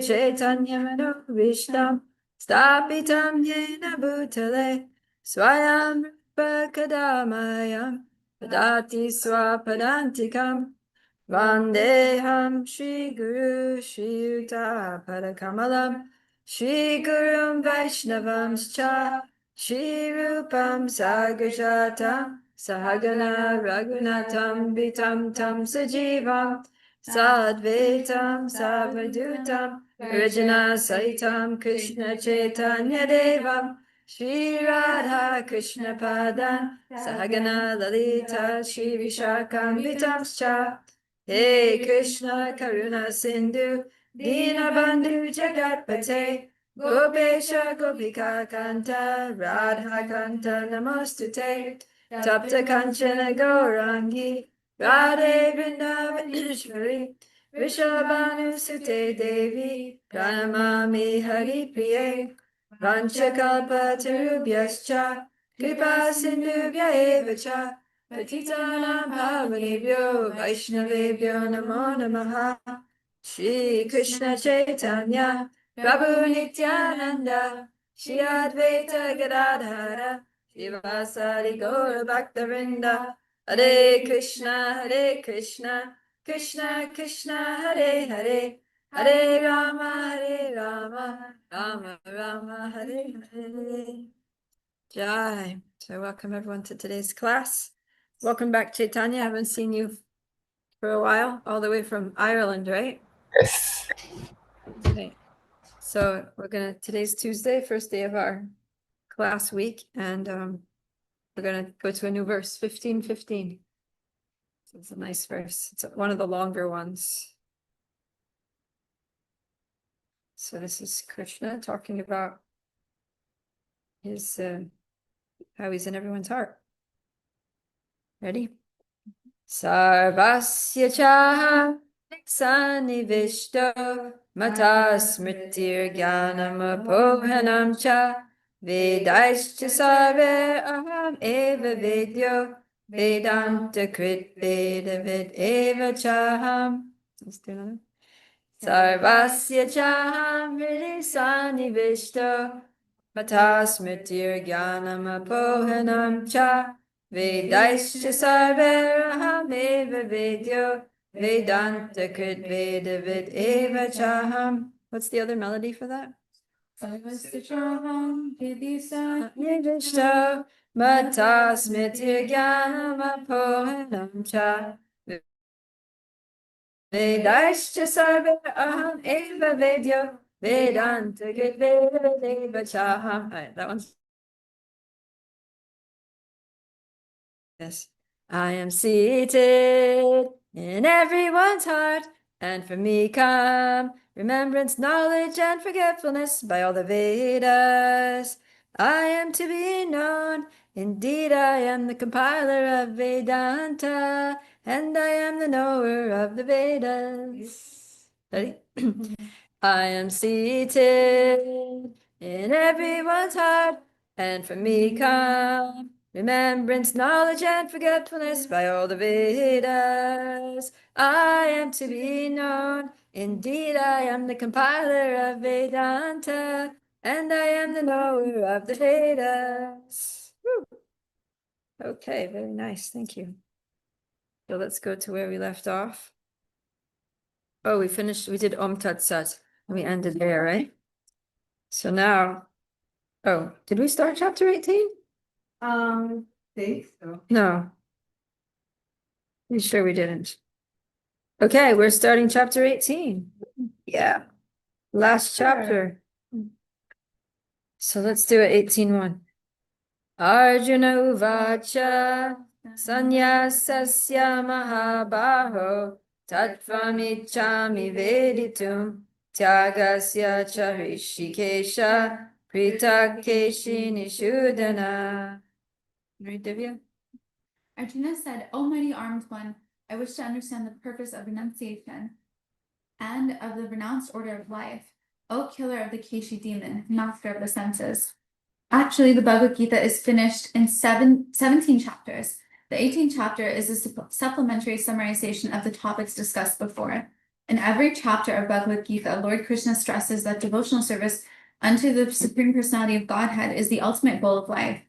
Chaitanya Mano Vishtam Stapitam Yena Bhutale Swayam Rupa Kadamayam Padati Swapadantikam Vandeham Shri Guru Shri Yuta Padakamalam Shri Gurum Vaishnavam Cha Shri Rupam Sagrajatam Sahagana Raghunatam Vitam Tam Sajivam Sadvaitam Savadutam Origina Saitam Krishna Chaitanya Devam Shri Radha Krishna Padan Sahagana Lalita Shri Vishakam Vitamscha Hey Krishna Karuna Sindhu Dinabandhu Jagatpate Gopesha Gopika Kanta Radha Kanta Namostute Tapta Kanchana Gaurangi Radhe Vrindavaneshwari Vrishabhanu Sute Devi Pranamami Hari Priye Vanchakalpa Tarubhyascha Kripa Sindhubhya Eva Cha Patitanam Pavanebhyo Vaishnavebhyo Namo Namaha Shri Krishna Chaitanya Prabhu Nityananda Shri Advaita Gadadhara Shivasari Gaura Bhaktavinda Hare Krishna, Krishna Krishna, Hare Hare, Hare Rama, Rama Rama, Hare Hare. Jai. So welcome everyone to today's class. Welcome back, Chaitanya. I haven't seen you for a while, all the way from Ireland, right? Yes. Okay. So today's Tuesday, first day of our class week, and we're gonna go to a new verse, 15:15. It's a nice verse. It's one of the longer ones. So this is Krishna talking about his how he's in everyone's heart. Ready? Sarvasya chaha sanivishto mata smritir jnanam apohanam cha vedaischa sarve aham eva vedyo Vedanta Krit Vedavid Eva Chaham. Let's do another. Sarvasya Chaham Hridi Sanivishto Matasmritir Jnanam Apohanam Cha Vedaischa Sarveraham Eva Vedyo Vedanta Krit Vedavid Eva Chaham. What's the other melody for that? Sarvasya Chaham Hridi Sanivishto Matasmritir Jnanam Apohanam Cha Vedaischa sarva aham eva vedyo Vedanta Krit Vedadeva Chaham. All right, that one's yes. I am seated in everyone's heart, and from me come remembrance, knowledge, and forgetfulness by all the Vedas. I am to be known. Indeed, I am the compiler of Vedanta, and I am the knower of the Vedas. Ready? I am seated in everyone's heart, and from me come remembrance, knowledge, and forgetfulness by all the Vedas. I am to be known. Indeed, I am the compiler of Vedanta, and I am the knower of the Vedas. Woo. Okay, very nice. Thank you. So let's go to where we left off. Oh, we did Om Tat Sat, and we ended there, right? So now, oh, did we start chapter 18? Think so. No. You sure we didn't? Okay, we're starting chapter 18. Yeah. Last chapter. So let's do it 18:1. Arjuna Uvacha Sanyasasya Mahabaho Tattvamichami Veditum Tyagasya Charishikesha Pritakeshi Nishudana. Read, Divya. Arjuna said, O mighty armed one, I wish to understand the purpose of renunciation and of the renounced order of life. O killer of the Keshi demon, master of the senses. Actually, the Bhagavad Gita is finished in 17 chapters. The 18th chapter is a supplementary summarization of the topics discussed before. In every chapter of Bhagavad Gita, Lord Krishna stresses that devotional service unto the Supreme Personality of Godhead is the ultimate goal of life.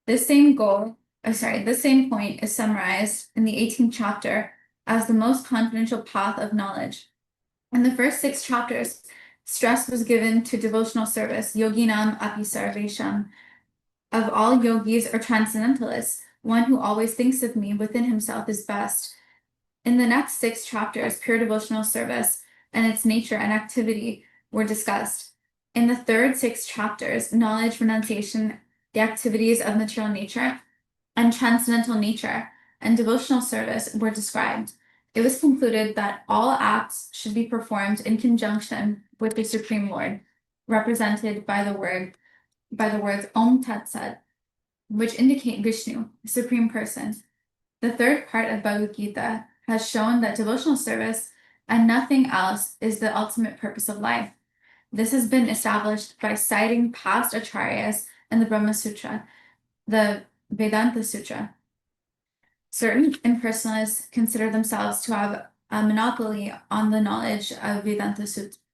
This same point is summarized in the 18th chapter as the most confidential path of knowledge. In the first 6 chapters, stress was given to devotional service, yoginam api sarvesham. Of all yogis or transcendentalists, one who always thinks of me within himself is best. In the next 6 chapters, pure devotional service and its nature and activity were discussed. In the third 6 chapters, knowledge, renunciation, the activities of material nature, and transcendental nature, and devotional service were described. It was concluded that all acts should be performed in conjunction with the Supreme Lord, represented by the words Om Tat Sat, which indicate Vishnu, the Supreme Person. The third part of Bhagavad Gita has shown that devotional service and nothing else is the ultimate purpose of life. This has been established by citing past acharyas in the Brahma Sutra, the Vedanta Sutra. Certain impersonalists consider themselves to have a monopoly on the knowledge of Vedanta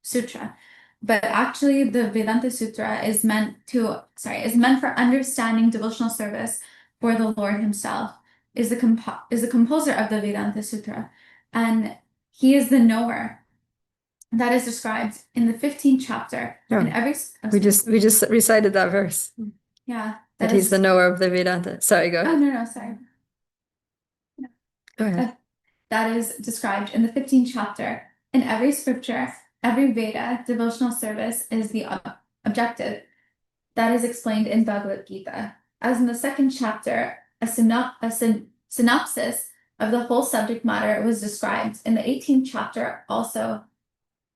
Sutra, but actually the Vedanta Sutra is meant for understanding devotional service for the Lord himself. Is the composer of the Vedanta Sutra, and he is the knower that is described in the 15th chapter. Oh, in every We just recited that verse. yeah That he's the knower of the Vedanta. Sorry, go oh ahead. no sorry Go ahead. that is described in the 15th chapter. In every scripture, every Veda, devotional service is the objective. That is explained in Bhagavad Gita. As in the 2nd chapter, a synopsis of the whole subject matter was described. In the 18th chapter, also,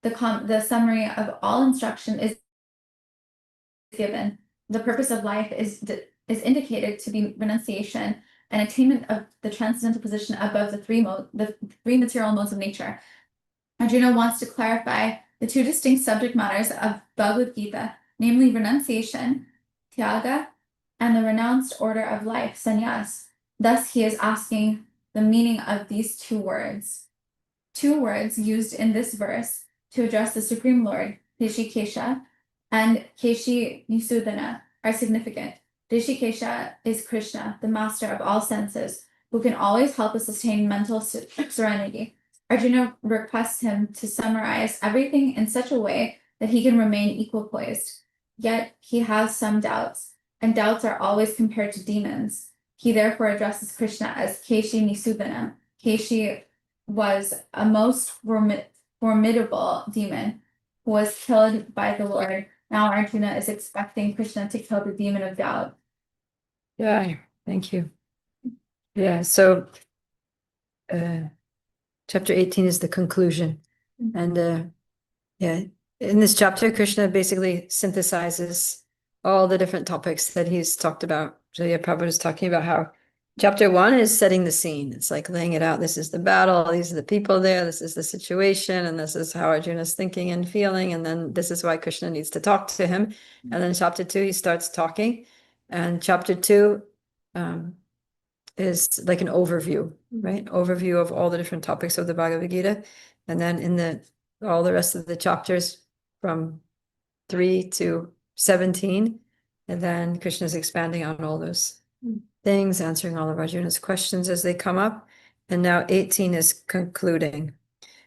the summary of all instruction is given. The purpose of life is indicated to be renunciation and attainment of the transcendental position above the three material modes of nature. Arjuna wants to clarify the 2 distinct subject matters of Bhagavad Gita, namely renunciation, tyaga, and the renounced order of life, sannyas. Thus, he is asking the meaning of these 2 words. 2 words used in this verse to address the Supreme Lord, Rishikesha, and Keshi Nisudana are significant. Rishikesha is Krishna, the master of all senses, who can always help us attain mental serenity. Arjuna requests him to summarize everything in such a way that he can remain equipoised. Yet he has some doubts, and doubts are always compared to demons. He therefore addresses Krishna as Keshi Nisudana. Keshi was a most formidable demon who was killed by the Lord. Now Arjuna is expecting Krishna to kill the demon of doubt. Yeah, thank you. Yeah, so chapter 18 is the conclusion. And yeah, in this chapter, Krishna basically synthesizes all the different topics that he's talked about. So yeah, Prabhupada is talking about how chapter 1 is setting the scene. It's like laying it out. This is the battle. These are the people there. This is the situation. And this is how Arjuna is thinking and feeling. And then this is why Krishna needs to talk to him. And then chapter 2, he starts talking. And chapter 2 is like an overview, right? Overview of all the different topics of the Bhagavad Gita. And then in all the rest of the chapters from 3 to 17, and then Krishna is expanding on all those things, answering all of Arjuna's questions as they come up. And now 18 is concluding.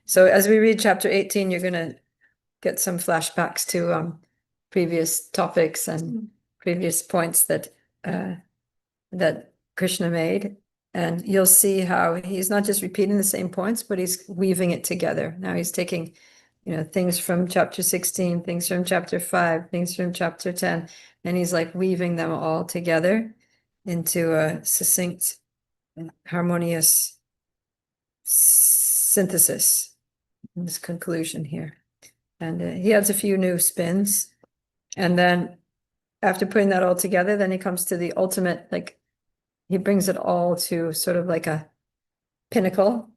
So as we read chapter 18, you're going to get some flashbacks to previous topics and previous points that Krishna made. And you'll see how he's not just repeating the same points, but he's weaving it together. Now he's taking, things from chapter 16, things from chapter 5, things from chapter 10, and he's like weaving them all together into a succinct, harmonious synthesis in this conclusion here. And he adds a few new spins. And then after putting that all together, then he comes to the ultimate, he brings it all to sort of like a pinnacle.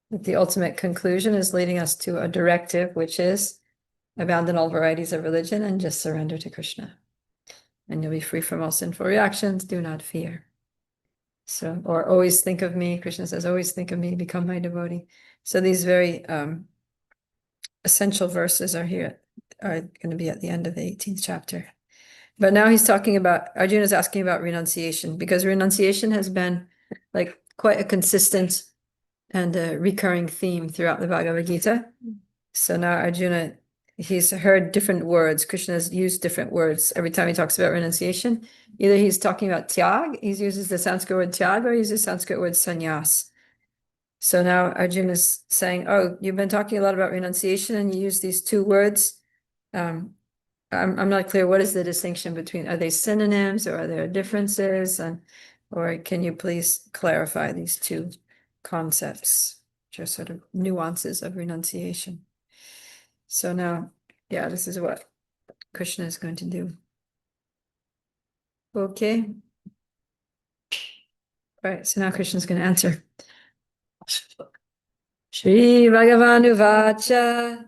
The ultimate conclusion is leading us to a directive, which is abandon all varieties of religion and just surrender to Krishna. And you'll be free from all sinful reactions. Do not fear. So, or always think of me. Krishna says, always think of me, become my devotee. So these very essential verses are going to be at the end of the 18th chapter. But now he's talking about, Arjuna is asking about renunciation, because renunciation has been like quite a consistent and a recurring theme throughout the Bhagavad Gita. So now Arjuna, he's heard different words. Krishna has used different words every time he talks about renunciation. Either he's talking about tyag, he uses the Sanskrit word tyag, or he uses the Sanskrit word sannyas. So now Arjuna is saying, oh, you've been talking a lot about renunciation and you use these two words. I'm not clear, what is the distinction between, are they synonyms or are there differences? Or can you please clarify these two concepts, which are sort of nuances of renunciation? So now, yeah, this is what Krishna is going to do. Okay. All right, so now Krishna is going to answer. Shri Bhagavan Uvacha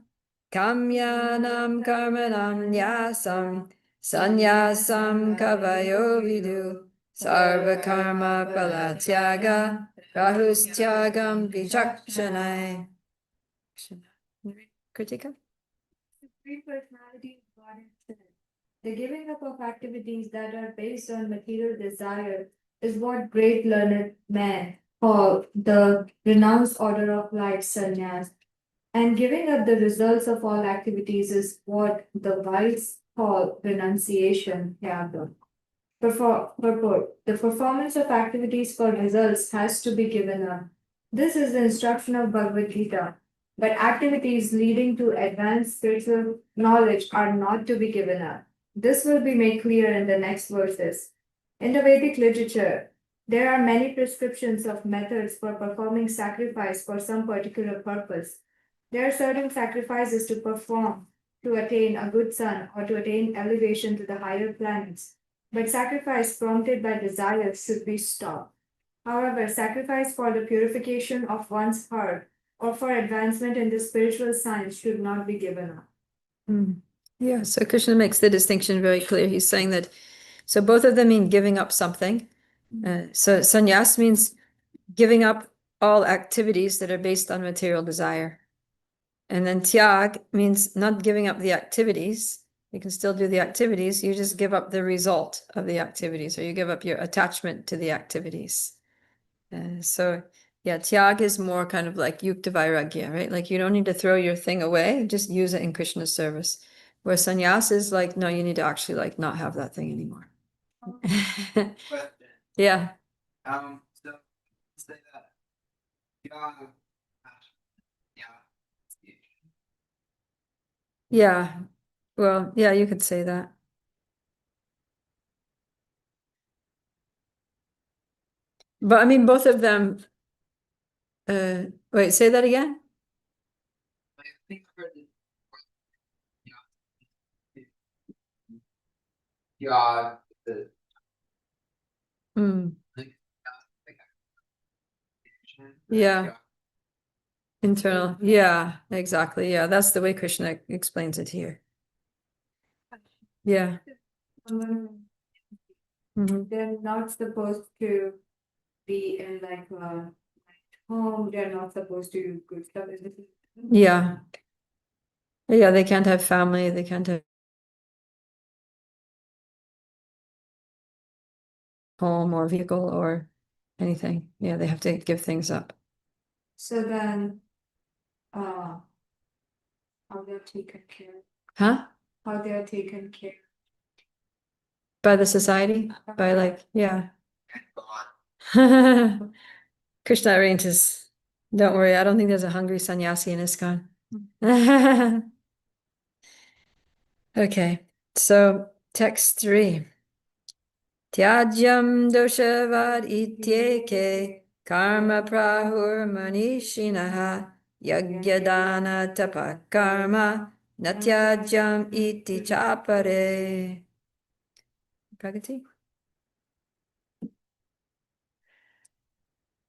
Kamyanam Karmanam Nyasam Sanyasam Kavayo Vidu Sarva Karma Palatyaga Rahustyagam Vichakshanai. Kritika? The three personalities of God Himself. The giving up of activities that are based on material desire is what great learned men call the renounced order of life sannyas. And giving up the results of all activities is what the wise call renunciation, tyaga. Purport. The performance of activities for results has to be given up. This is the instruction of Bhagavad Gita. But activities leading to advanced spiritual knowledge are not to be given up. This will be made clear in the next verses. In the Vedic literature, there are many prescriptions of methods for performing sacrifice for some particular purpose. There are certain sacrifices to perform to attain a good son or to attain elevation to the higher planets. But sacrifice prompted by desire should be stopped. However, sacrifice for the purification of one's heart or for advancement in the spiritual science should not be given up. Yeah, so Krishna makes the distinction very clear. He's saying that, so both of them mean giving up something. So sannyas means giving up all activities that are based on material desire. And then tyag means not giving up the activities. You can still do the activities. You just give up the result of the activities, or you give up your attachment to the activities. So yeah, tyag is more kind of like yukta vairagya, right? Like you don't need to throw your thing away, just use it in Krishna's service. Where sannyas is like, no, you need to actually like not have that thing anymore. But Yeah. so say that yeah, yeah, Yeah. Well, yeah, you could say that. But I mean, both of them, wait, say that again? I think I heard it. Yeah, the Hmm. like, Yeah. Internal. Yeah, exactly. Yeah, that's the way Krishna explains it here. Yeah. Mhm. They're not supposed to be in like a home. They're not supposed to do good stuff. Yeah. Yeah, they can't have family, they can't have home or vehicle or anything. Yeah, they have to give things up. So then, how they're taken care. Huh? How they're taken care. By the society? By like, yeah. God. Krishna arranges. Don't worry, I don't think there's a hungry sannyasi in ISKCON. Okay, so text 3. Tyajyam doshavad ityeke karma prahur manishinaha yagyadana tapakarma natyajyam iti chapare. Pragati?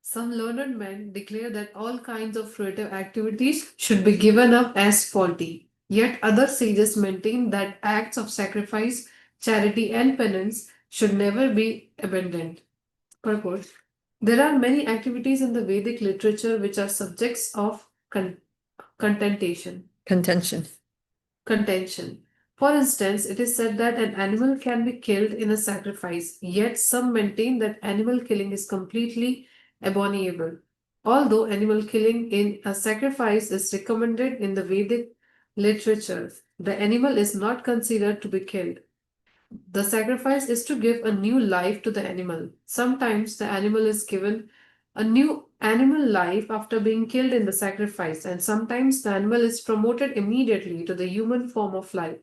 Some learned men declare that all kinds of fruitive activities should be given up as faulty. Yet other sages maintain that acts of sacrifice, charity, and penance should never be abandoned. Purport. There are many activities in the Vedic literature which are subjects of con- contentation. Contention. Contention. For instance, it is said that an animal can be killed in a sacrifice, yet some maintain that animal killing is completely abominable. Although animal killing in a sacrifice is recommended in the Vedic literature, the animal is not considered to be killed. The sacrifice is to give a new life to the animal. Sometimes the animal is given a new animal life after being killed in the sacrifice, and sometimes the animal is promoted immediately to the human form of life.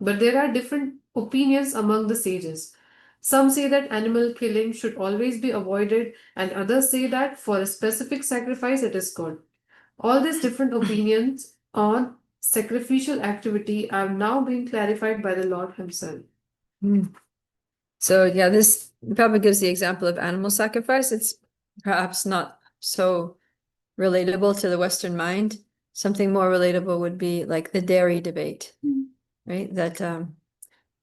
But there are different opinions among the sages. Some say that animal killing should always be avoided, and others say that for a specific sacrifice it is good. All these different opinions on sacrificial activity are now being clarified by the Lord Himself. Hmm. So yeah, this probably gives the example of animal sacrifice. It's perhaps not so relatable to the Western mind. Something more relatable would be like the dairy debate, right? That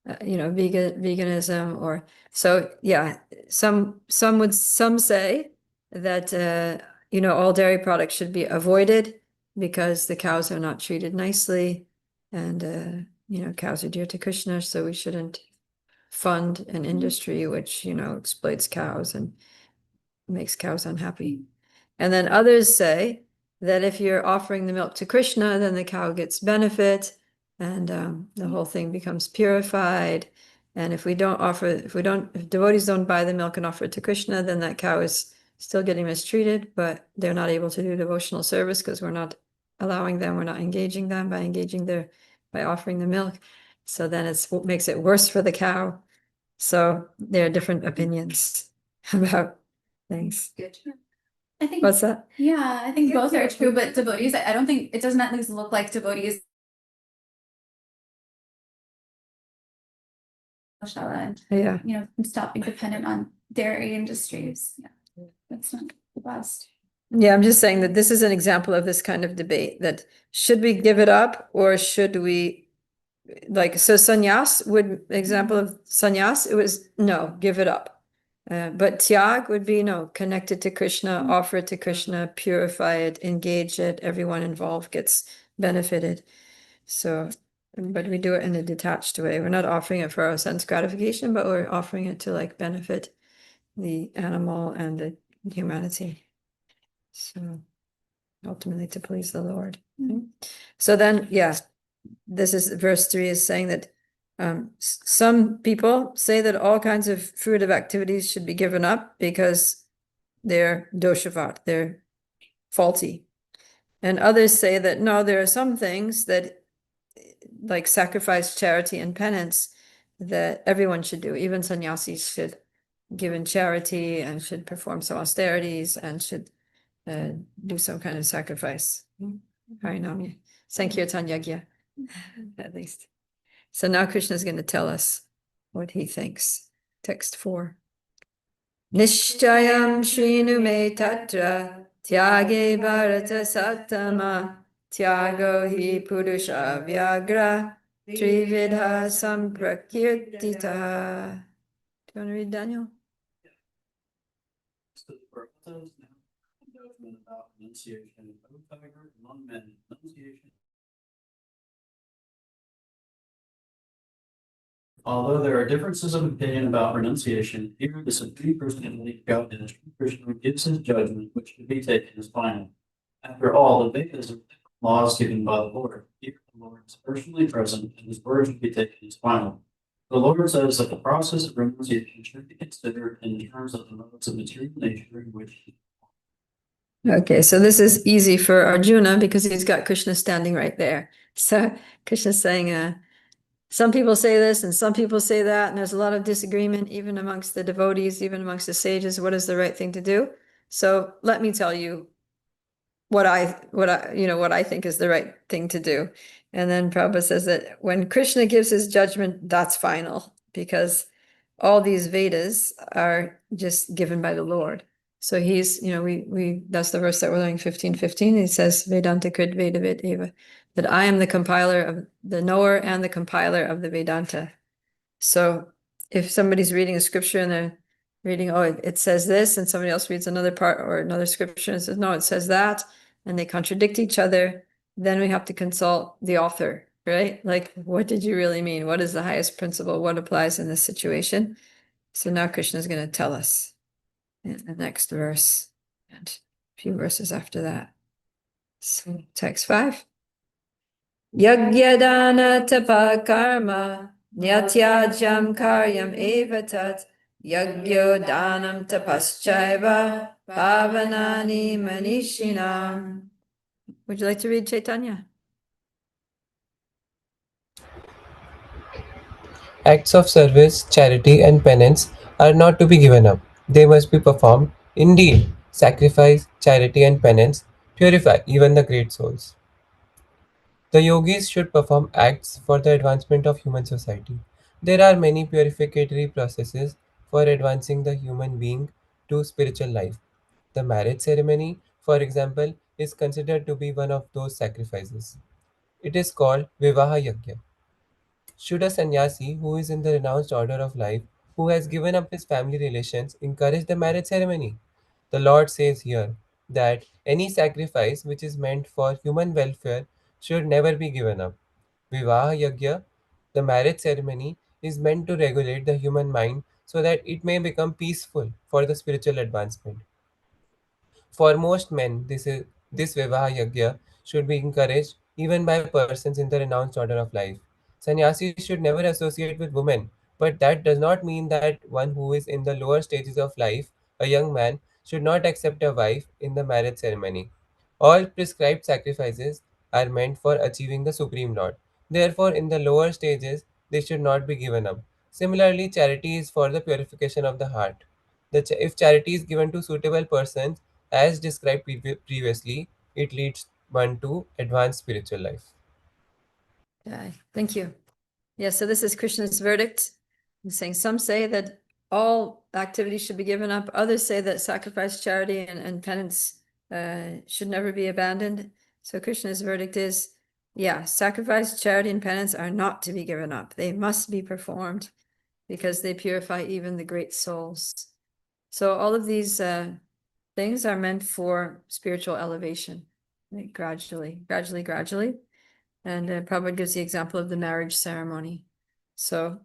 veganism, or so yeah. Some say that all dairy products should be avoided because the cows are not treated nicely, and cows are dear to Krishna, so we shouldn't fund an industry which exploits cows and makes cows unhappy. And then others say that if you're offering the milk to Krishna, then the cow gets benefit, and the whole thing becomes purified. And if devotees don't buy the milk and offer it to Krishna, then that cow is still getting mistreated, but they're not able to do devotional service because we're not allowing them, we're not engaging them by offering the milk. So then it makes it worse for the cow. So there are different opinions about things. I think, What's that? yeah, I think both are true, but devotees, I don't think, it doesn't at least look like devotees. And, Yeah. stop being dependent on dairy industries. Yeah, that's not the best. Yeah, I'm just saying that this is an example of this kind of debate, that should we give it up or should we, so example of sannyas, it was no, give it up. But tyag would be no, connect it to Krishna, offer it to Krishna, purify it, engage it, everyone involved gets benefited. So, but we do it in a detached way. We're not offering it for our sense gratification, but we're offering it to benefit the animal and the humanity. So ultimately to please the Lord. So then, this is verse 3 is saying that some people say that all kinds of fruitive activities should be given up because they're doshavat, they're faulty. And others say that no, there are some things that, like sacrifice, charity, and penance, that everyone should do. Even sannyasis should give in charity and should perform some austerities and should do some kind of sacrifice. Harinam, Sankirtan Yagya, at least. So now Krishna is going to tell us what he thinks. Text 4. Nishchayam shrinu me tatra tyage bharata sattama tyago hi purusha vyagra trividha samprakirtita. Do you want to read, Daniel? So the Prabhupada is now judgment about renunciation among men, renunciation. Although there are differences of opinion about renunciation, here the Supreme Personality of Godhead, Krishna, gives his judgment, which should be taken as final. After all, the Vedas are laws given by the Lord. Here the Lord is personally present, and his word should be taken as final. The Lord says that the process of renunciation should be considered in terms of the modes of material nature in which. Okay, so this is easy for Arjuna because he's got Krishna standing right there. So Krishna's saying, some people say this and some people say that, and there's a lot of disagreement even amongst the devotees, even amongst the sages. What is the right thing to do? So let me tell you what I think is the right thing to do. And then Prabhupada says that when Krishna gives his judgment, that's final, because all these Vedas are just given by the Lord. So he's, that's the verse that we're learning, 15:15. He says, Vedanta Krit Veda Ved Eva, that I am the compiler of the knower and the compiler of the Vedanta. So if somebody's reading a scripture and they're reading, oh, it says this, and somebody else reads another part or another scripture and says, no, it says that, and they contradict each other, then we have to consult the author, right? Like, what did you really mean? What is the highest principle? What applies in this situation? So now Krishna is going to tell us in the next verse and a few verses after that. So text 5. Yagyadana tapa karma nyatyajam karyam evatat yagyo danam tapaschaiva pavanani manishinam. Would you like to read Chaitanya? Acts of service, charity, and penance are not to be given up. They must be performed. Indeed, sacrifice, charity, and penance purify even the great souls. The yogis should perform acts for the advancement of human society. There are many purificatory processes for advancing the human being to spiritual life. The marriage ceremony, for example, is considered to be one of those sacrifices. It is called Vivaha Yajna. Should a sannyasi who is in the renounced order of life, who has given up his family relations, encourage the marriage ceremony? The Lord says here that any sacrifice which is meant for human welfare should never be given up. Vivaha Yajna, the marriage ceremony, is meant to regulate the human mind so that it may become peaceful for the spiritual advancement. For most men, this Vivaha Yajna should be encouraged even by persons in the renounced order of life. Sannyasis should never associate with women, but that does not mean that one who is in the lower stages of life, a young man, should not accept a wife in the marriage ceremony. All prescribed sacrifices are meant for achieving the Supreme Lord. Therefore, in the lower stages, they should not be given up. Similarly, charity is for the purification of the heart. If charity is given to suitable persons, as described previously, it leads one to advanced spiritual life. Okay, thank you. Yeah, so this is Krishna's verdict. He's saying some say that all activities should be given up. Others say that sacrifice, charity, and penance should never be abandoned. So Krishna's verdict is, yeah, sacrifice, charity, and penance are not to be given up. They must be performed because they purify even the great souls. So all of these things are meant for spiritual elevation, like gradually. And Prabhupada gives the example of the marriage ceremony. So,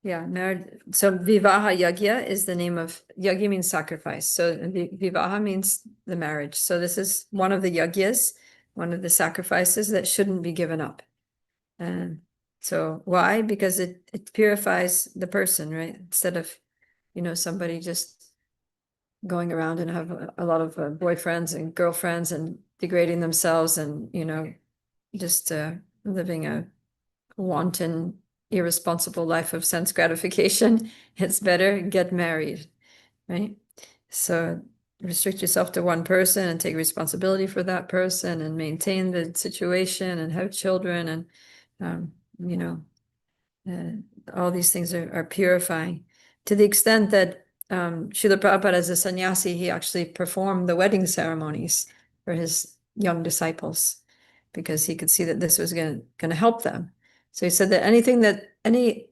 yeah, marriage. So Vivaha Yajna is the name of, Yajna means sacrifice. So Vivaha means the marriage. So this is one of the yajnas, one of the sacrifices that shouldn't be given up. And so why? Because it purifies the person, right? Instead of, somebody just going around and have a lot of boyfriends and girlfriends and degrading themselves and, just living a wanton, irresponsible life of sense gratification. It's better get married, right? So restrict yourself to one person and take responsibility for that person and maintain the situation and have children and, all these things are purifying to the extent that Srila Prabhupada, as a sannyasi, he actually performed the wedding ceremonies for his young disciples because he could see that this was going to help them. So he said that any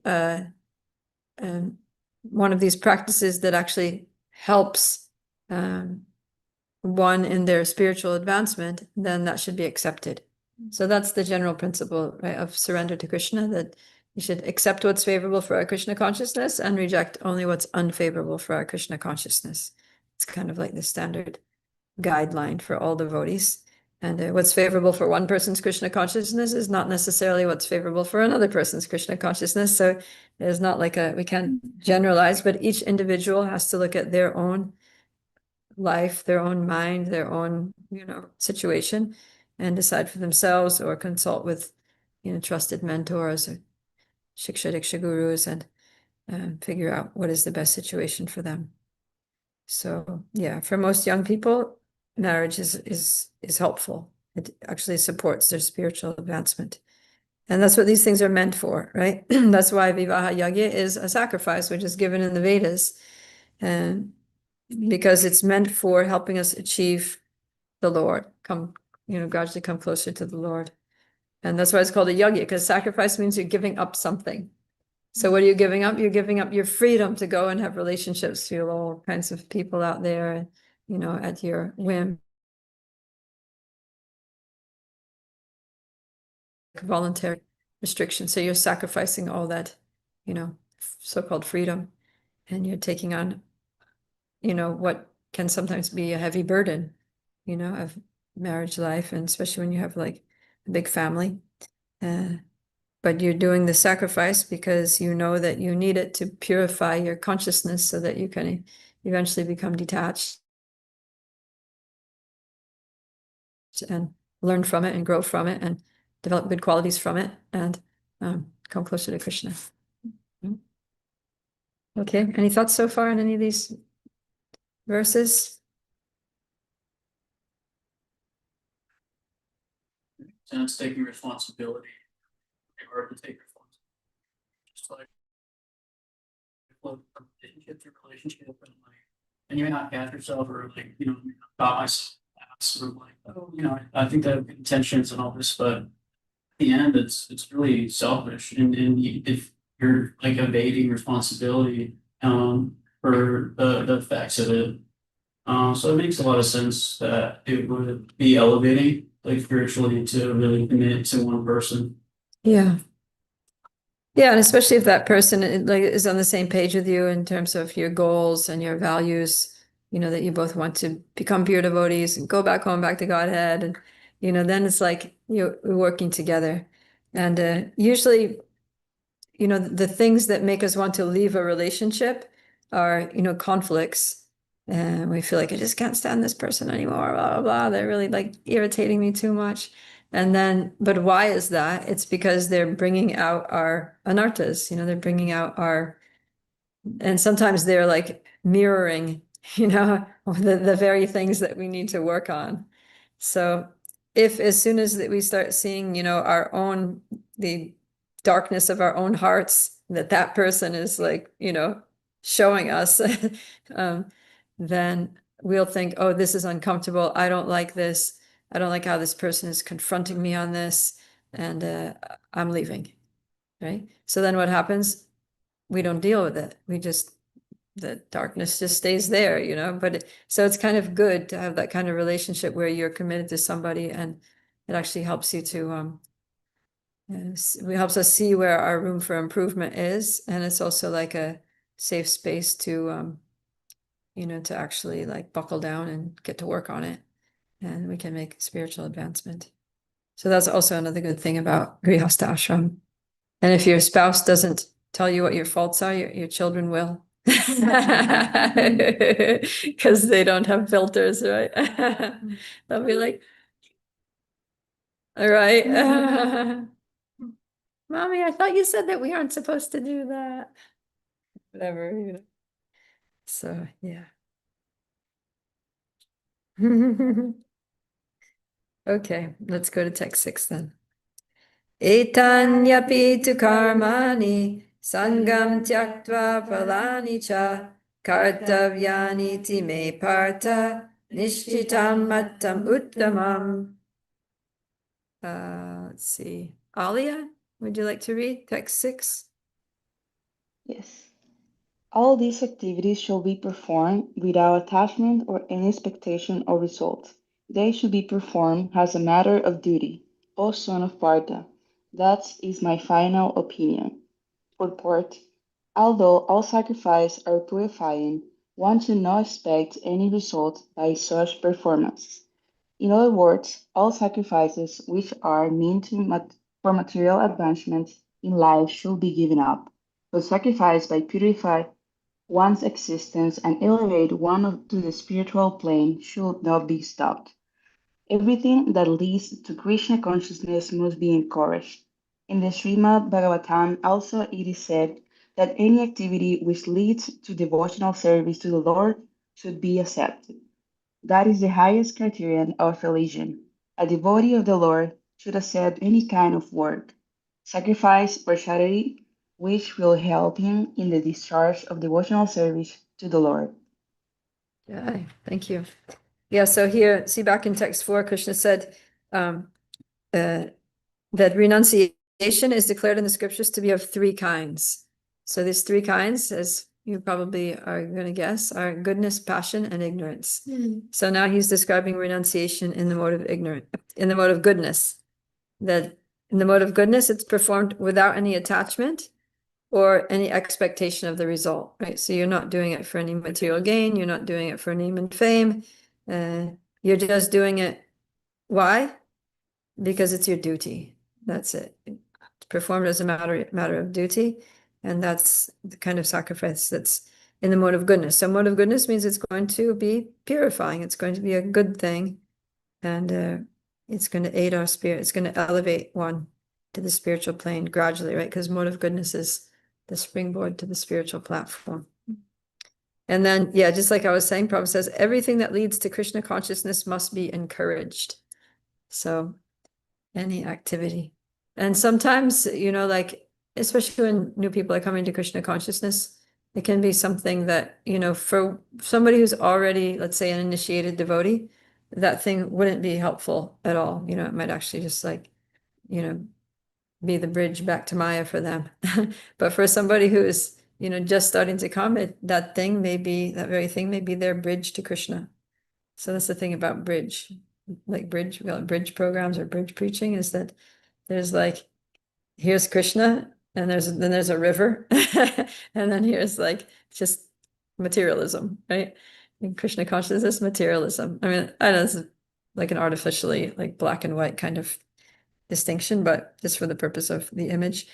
one of these practices that actually helps one in their spiritual advancement, then that should be accepted. So that's the general principle, right, of surrender to Krishna, that you should accept what's favorable for our Krishna consciousness and reject only what's unfavorable for our Krishna consciousness. It's kind of like the standard guideline for all devotees. And what's favorable for one person's Krishna consciousness is not necessarily what's favorable for another person's Krishna consciousness. So there's not like we can't generalize, but each individual has to look at their own life, their own mind, their own, situation, and decide for themselves or consult with, trusted mentors or shiksha diksha gurus and figure out what is the best situation for them. So yeah, for most young people, marriage is helpful. It actually supports their spiritual advancement. And that's what these things are meant for, right? That's why Vivaha Yajna is a sacrifice, which is given in the Vedas. And because it's meant for helping us achieve the Lord, gradually come closer to the Lord. And that's why it's called a yajna, because sacrifice means you're giving up something. So what are you giving up? You're giving up your freedom to go and have relationships with all kinds of people out there, at your whim. voluntary restriction. So you're sacrificing all that, so-called freedom, and you're taking on, what can sometimes be a heavy burden, of marriage life, and especially when you have like a big family. But you're doing the sacrifice because you know that you need it to purify your consciousness so that you can eventually become detached and learn from it and grow from it and develop good qualities from it and come closer to Krishna. Okay, any thoughts so far on any of these verses? And it's taking responsibility in order to take responsibility. Just like relationship and and you may not catch yourself or got myself sort of like, oh, I think that intentions and all this, but at the end it's really selfish and if you're like evading responsibility for the effects of it. So it makes a lot of sense that it would be elevating, like spiritually, to really commit to one person. Yeah. Yeah, and especially if that person is on the same page with you in terms of your goals and your values, that you both want to become pure devotees and go back home, back to Godhead, and then it's like you're working together. And usually, the things that make us want to leave a relationship are, conflicts. And we feel like I just can't stand this person anymore, blah, blah, blah. They're really like irritating me too much. And then, but why is that? It's because they're bringing out our anartas, they're bringing out and sometimes they're like mirroring, the very things that we need to work on. So if as soon as that we start seeing, the darkness of our own hearts, that person is like, showing us, then we'll think, oh, this is uncomfortable. I don't like this. I don't like how this person is confronting me on this, and I'm leaving, right? So then what happens? We don't deal with it. The darkness just stays there, but so it's kind of good to have that kind of relationship where you're committed to somebody, and it actually helps you to it helps us see where our room for improvement is, and it's also like a safe space to to actually like buckle down and get to work on it, and we can make spiritual advancement. So that's also another good thing about Grihastha ashram. And if your spouse doesn't tell you what your faults are, your children will. Because they don't have filters, right? They'll be like, all right. Mommy, I thought you said that we aren't supposed to do that. Whatever. So, yeah. Okay, let's go to text 6 then. Etanyapi tu karmani sangam tyaktva phalani cha kartavyani ti me parta nishchitam mattam uttamam. Let's see. Alia, would you like to read text 6? Yes. All these activities shall be performed without attachment or any expectation of result. They should be performed as a matter of duty. O son of Partha, that is my final opinion. Purport: although all sacrifices are purifying, one should not expect any result by such performance. In other words, all sacrifices which are meant for material advancement in life should be given up. But sacrifice by purify one's existence and elevate one to the spiritual plane should not be stopped. Everything that leads to Krishna consciousness must be encouraged. In the Srimad Bhagavatam, also it is said that any activity which leads to devotional service to the Lord should be accepted. That is the highest criterion of religion. A devotee of the Lord should accept any kind of work, sacrifice, or charity which will help him in the discharge of devotional service to the Lord. Yeah, thank you. Yeah, so here, see back in text 4, Krishna said that renunciation is declared in the scriptures to be of 3 kinds. So these 3 kinds, as you probably are going to guess, are goodness, passion, and ignorance. So now he's describing renunciation in the mode of goodness, that in the mode of goodness, it's performed without any attachment or any expectation of the result, right? So you're not doing it for any material gain. You're not doing it for name and fame. You're just doing it. Why? Because it's your duty. That's it. It's performed as a matter of duty. And that's the kind of sacrifice that's in the mode of goodness. So mode of goodness means it's going to be purifying. It's going to be a good thing. And it's going to aid our spirit. It's going to elevate one to the spiritual plane gradually, right? Because mode of goodness is the springboard to the spiritual platform. And then, yeah, just like I was saying, Prabhupada says, everything that leads to Krishna consciousness must be encouraged. So any activity. And sometimes, like, especially when new people are coming to Krishna consciousness, it can be something that, for somebody who's already, let's say, an initiated devotee, that thing wouldn't be helpful at all. It might actually just like, be the bridge back to Maya for them. But for somebody who is, just starting to come, that very thing may be their bridge to Krishna. So that's the thing about bridge, like bridge, we call it bridge programs or bridge preaching, is that there's like, here's Krishna, and then there's a river, and then here's like just materialism, right? And Krishna consciousness, materialism. I mean, I know it's like an artificially like black and white kind of distinction, but just for the purpose of the image.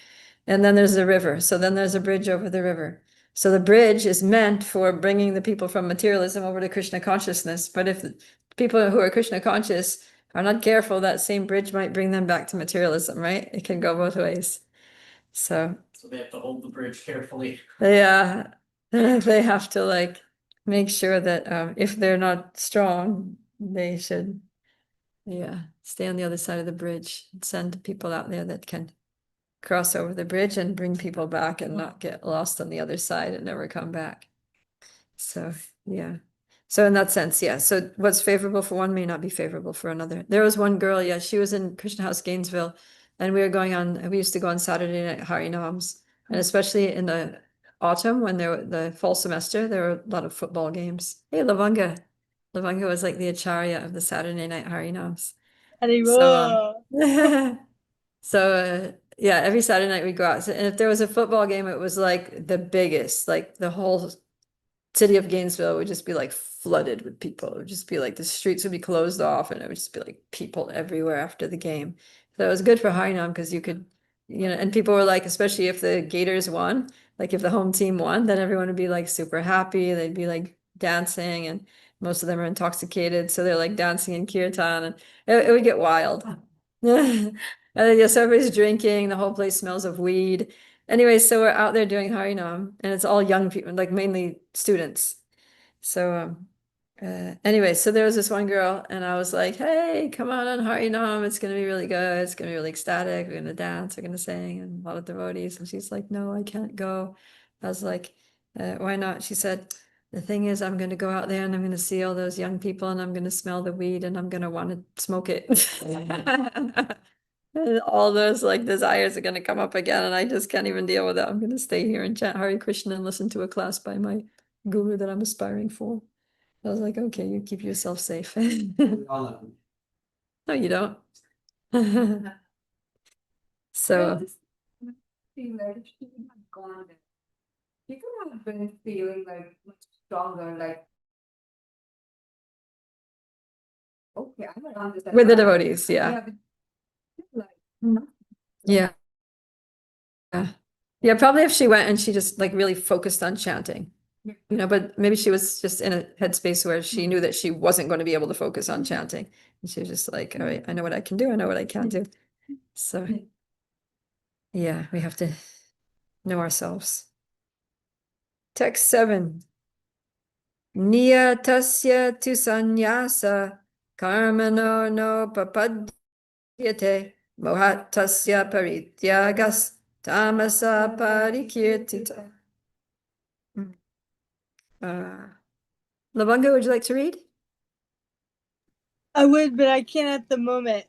And then there's a river. So then there's a bridge over the river. So the bridge is meant for bringing the people from materialism over to Krishna consciousness. But if people who are Krishna conscious are not careful, that same bridge might bring them back to materialism, right? It can go both ways. So they have to hold the bridge carefully. Yeah, they have to like make sure that if they're not strong, they should, stay on the other side of the bridge, send people out there that can cross over the bridge and bring people back and not get lost on the other side and never come back. So, yeah. So in that sense, yeah. So what's favorable for one may not be favorable for another. There was one girl, she was in Krishna House, Gainesville, and we used to go on Saturday night Harinams, and especially in the autumn when the fall semester, there were a lot of football games. Hey, Lavanga. Lavanga was like the acharya of the Saturday night Harinams. So, yeah, every Saturday night we go out. And if there was a football game, it was like the biggest, like the whole city of Gainesville would just be like flooded with people. It would just be like the streets would be closed off and it would just be like people everywhere after the game. So it was good for Harinam because you could, and people were like, especially if the Gators won, like if the home team won, then everyone would be like super happy. They'd be like dancing, and most of them are intoxicated. So they're like dancing in kirtan, and it would get wild. And then, so everybody's drinking, the whole place smells of weed. Anyway, so we're out there doing Harinam, and it's all young people, like mainly students. So anyway, so there was this one girl, and I was like, hey, come on Harinam, it's gonna be really good, it's gonna be really ecstatic, we're gonna dance, we're gonna sing, and a lot of devotees. And she's like, no, I can't go. I was like, why not? She said, the thing is, I'm gonna go out there and I'm gonna see all those young people and I'm gonna smell the weed and I'm gonna want to smoke it. And all those like desires are going to come up again, and I just can't even deal with it. I'm going to stay here and chant Hare Krishna and listen to a class by my guru that I'm aspiring for. I was like, okay, you keep yourself safe. We all know. No, you don't. So Feel like if she had gone there, she could have been feeling like much stronger, like okay, I'm gonna understand. with the devotees, yeah. Yeah. Yeah, probably if she went and she just like really focused on chanting, but maybe she was just in a headspace where she knew that she wasn't going to be able to focus on chanting. And she was just like, all right, I know what I can do. I know what I can't do. So yeah, we have to know ourselves. Text 7. Niyatasya tu sannyasa karmano no papadyate mohatasya parityagas tamasa parikirtita. Lavanga, would you like to read? I would, but I can't at the moment.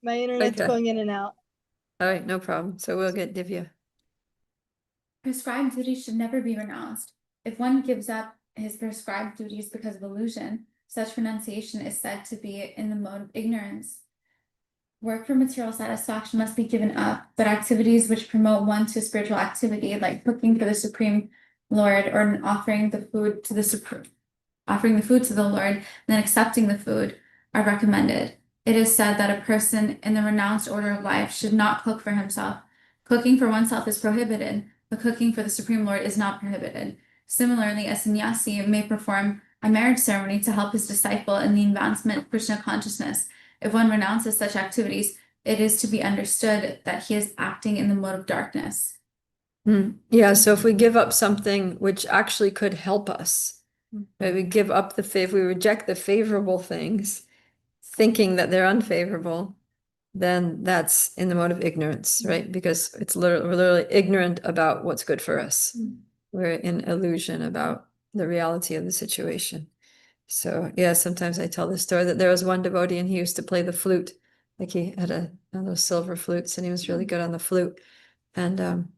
My internet's Okay. going in and out. All right, no problem. So we'll get Divya. Prescribed duties should never be renounced. If one gives up his prescribed duties because of illusion, such renunciation is said to be in the mode of ignorance. Work for material satisfaction must be given up, but activities which promote one to spiritual activity, like cooking for the Supreme Lord or offering the food to the Lord, and then accepting the food, are recommended. It is said that a person in the renounced order of life should not cook for himself. Cooking for oneself is prohibited, but cooking for the Supreme Lord is not prohibited. Similarly, a sannyasi may perform a marriage ceremony to help his disciple in the advancement of Krishna consciousness. If one renounces such activities, it is to be understood that he is acting in the mode of darkness. Yeah, so if we give up something which actually could help us, right? We give up if we reject the favorable things, thinking that they're unfavorable, then that's in the mode of ignorance, right? Because we're literally ignorant about what's good for us. We're in illusion about the reality of the situation. So yeah, sometimes I tell the story that there was one devotee and he used to play the flute. Like he had one of those silver flutes and he was really good on the flute. And